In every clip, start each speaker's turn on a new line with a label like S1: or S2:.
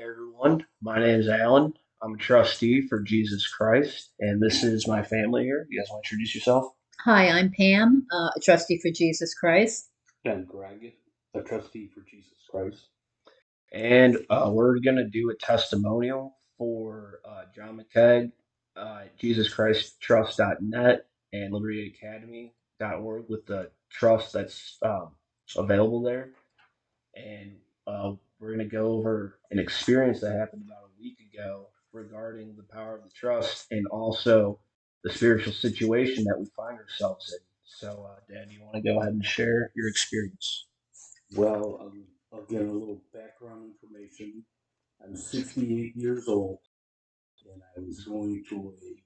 S1: Hey everyone, my name is Alan. I'm a trustee for Jesus Christ, and this is my family here. You guys want to introduce yourself?
S2: Hi, I'm Pam, a trustee for Jesus Christ.
S3: And Greg, a trustee for Jesus Christ.
S1: And we're going to do a testimonial for John McKeag, JesusChristTrust.net, and LibertyAcademy.org with the trust that's available there. And we're going to go over an experience that happened about a week ago regarding the power of the trust and also the spiritual situation that we find ourselves in. So, Dad, you want to go ahead and share your experience?
S3: Well, I'll give a little background information. I'm 68 years old, and I was going to a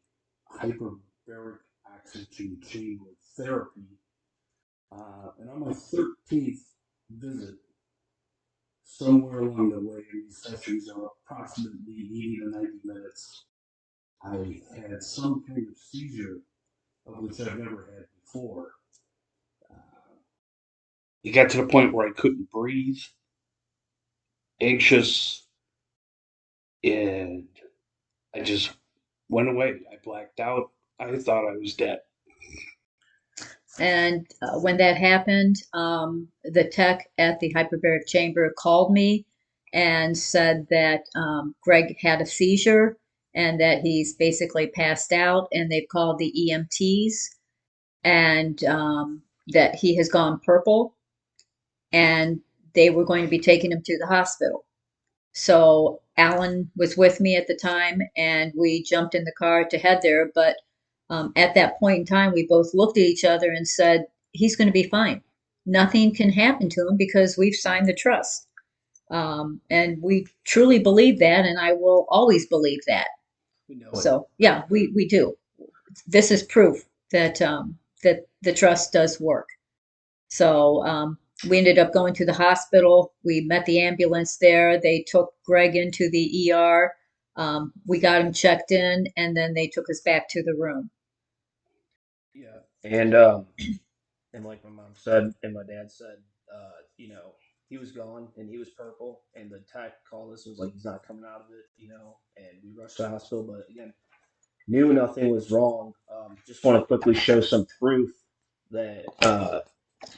S3: hyperbaric oxygen chamber therapy. And on my 13th visit, somewhere along the way in these sessions of approximately 80 to 90 minutes, I had some kind of seizure of which I've never had before. It got to the point where I couldn't breathe, anxious, and I just went away. I blacked out. I thought I was dead.
S2: And when that happened, the tech at the hyperbaric chamber called me and said that Greg had a seizure and that he's basically passed out, and they've called the EMTs and that he has gone purple, and they were going to be taking him to the hospital. So Alan was with me at the time, and we jumped in the car to head there. But at that point in time, we both looked at each other and said, he's going to be fine. Nothing can happen to him because we've signed the trust. And we truly believe that, and I will always believe that.
S1: We know it.
S2: So, yeah, we do. This is proof that that the trust does work. So we ended up going to the hospital. We met the ambulance there. They took Greg into the ER. We got him checked in, and then they took us back to the room.
S1: Yeah. And like my mom said and my dad said, he was gone and he was purple, and the tech called us and was like, he's not coming out of it, and we rushed to the hospital, but again, knew nothing was wrong. Just want to quickly show some proof that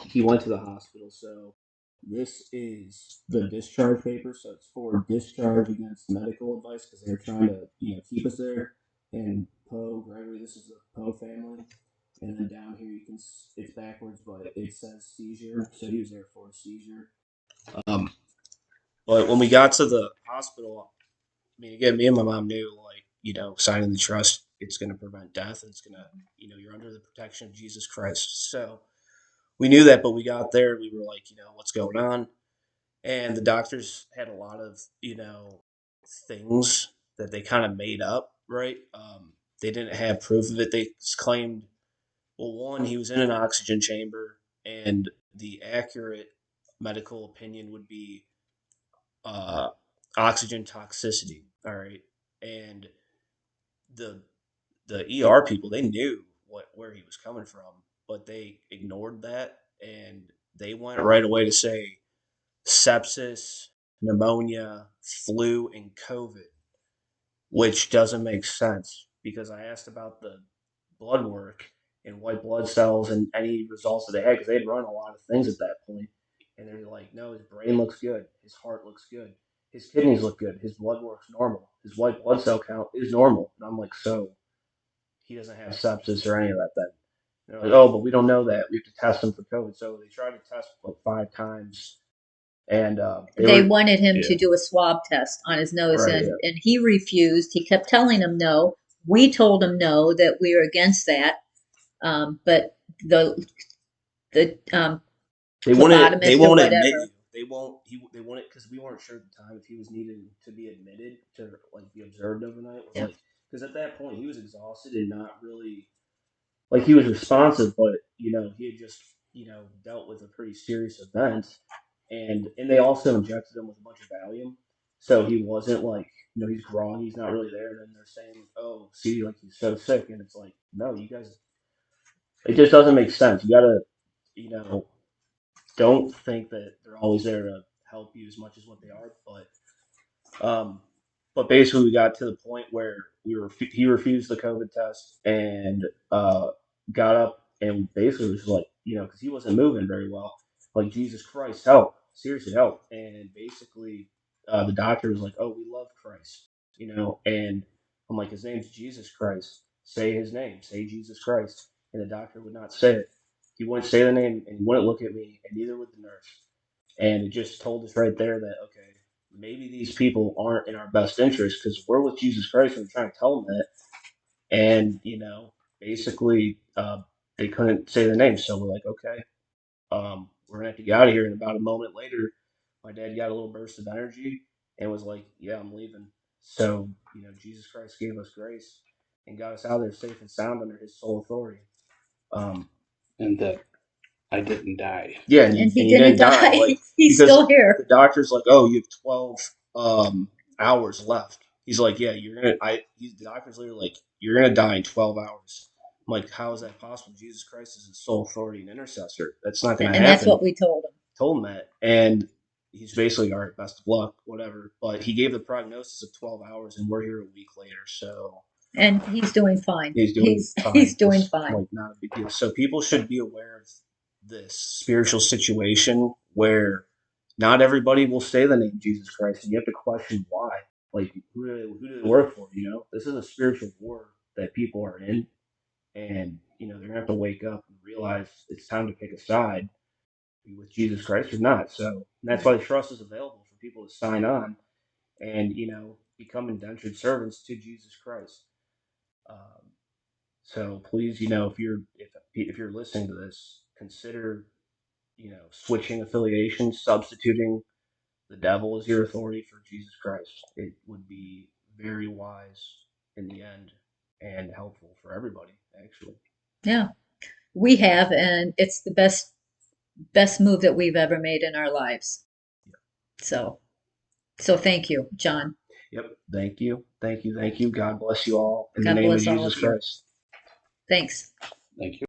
S1: he went to the hospital. So this is the discharge paper. So it's for discharge against medical advice because they're trying to keep us there. And Poe Gregory, this is the Poe family. And then down here it's backwards, but it says seizure. So he was there for a seizure. Um, but when we got to the hospital, I mean, again, me and my mom knew, like, signing the trust, it's going to prevent death. And it's going to, you're under the protection of Jesus Christ. So we knew that, but we got there and we were like, what's going on? And the doctors had a lot of, things that they kind of made up, right? They didn't have proof of it. They claimed, well, one, he was in an oxygen chamber, and the accurate medical opinion would be uh, oxygen toxicity. All right, and the the ER people, they knew where he was coming from, but they ignored that, and they went right away to say sepsis, pneumonia, flu, and COVID, which doesn't make sense because I asked about the blood work and white blood cells and any results that they had because they'd run a lot of things at that point, and they're like, no, his brain looks good, his heart looks good, his kidneys look good, his blood work's normal, his white blood cell count is normal, and I'm like, so he doesn't have sepsis or any of that then. And they're like, oh, but we don't know that. We have to test him for COVID. So they tried to test like 5 times, and they
S2: They
S1: were,
S2: wanted him
S1: yeah,
S2: to do a swab test on his nose,
S1: right,
S2: and he refused. He kept telling them no. We told him no, that we were against that. But the
S1: They
S2: phlebotomist or
S1: won't admit
S2: whatever.
S1: you. They won't it because we weren't sure at the time if he was needed to be admitted to like be observed overnight. Was
S2: Yeah.
S1: like because at that point he was exhausted and not really like he was responsive, but he had just dealt with a pretty serious event, and they also injected him with a bunch of Valium, so he wasn't like he's groggy, he's not really there. And then they're saying, oh, see, like he's so sick, and it's like no, you guys, it just doesn't make sense. You gotta you know don't think that they're always there to help you as much as what they are. But Um, but basically, we got to the point where he refused the COVID test and got up and basically was like, because he wasn't moving very well, like, Jesus Christ, help, seriously, help. And basically, the doctor was like, oh, we love Christ, and I'm like, his name's Jesus Christ. Say his name, say Jesus Christ. And the doctor would not say it. He wouldn't say the name and he wouldn't look at me, and neither would the nurse. And it just told us right there that, okay, maybe these people aren't in our best interest because we're with Jesus Christ and we're trying to tell them that. And, basically, they couldn't say the name. So we're like, okay, we're going to have to get out of here. And about a moment later, my dad got a little burst of energy and was like, yeah, I'm leaving. So, Jesus Christ gave us grace and got us out of there safe and sound under his sole authority. Um,
S3: And that I didn't die.
S1: Yeah,
S2: And he
S1: and you
S2: didn't
S1: didn't die,
S2: die.
S1: like,
S2: He's
S1: because
S2: still here.
S1: the doctor's like, oh, you have 12 hours left. He's like, yeah, you're gonna. The doctor's literally like, you're gonna die in 12 hours. I'm like, how is that possible? Jesus Christ is the sole authority and intercessor. That's not gonna
S2: And that's
S1: happen.
S2: what we told him.
S1: Told him that, and he's basically, all right, best of luck, whatever. But he gave the prognosis of 12 hours, and we're here a week later, so
S2: And he's doing fine.
S1: he's doing
S2: He's
S1: fine.
S2: doing
S1: It's
S2: fine.
S1: like not a big deal. So people should be aware of this spiritual situation where not everybody will say the name Jesus Christ, and you have to question why. Like, who do they work for? This is a spiritual war that people are in, and they're gonna have to wake up and realize it's time to pick a side, with Jesus Christ or not. So and that's why the trust is available for people to sign on and become indentured servants to Jesus Christ. Um, so please, if you're listening to this, consider switching affiliations, substituting the devil as your authority for Jesus Christ. It would be very wise in the end and helpful for everybody, actually.
S2: Yeah, we have, and it's the best move that we've ever made in our lives. So, so thank you, John.
S1: Yep. Thank you. Thank you. Thank you. God bless you all in the
S2: God
S1: name of
S2: bless all
S1: Jesus
S2: of you.
S1: Christ.
S2: Thanks.
S3: Thank you.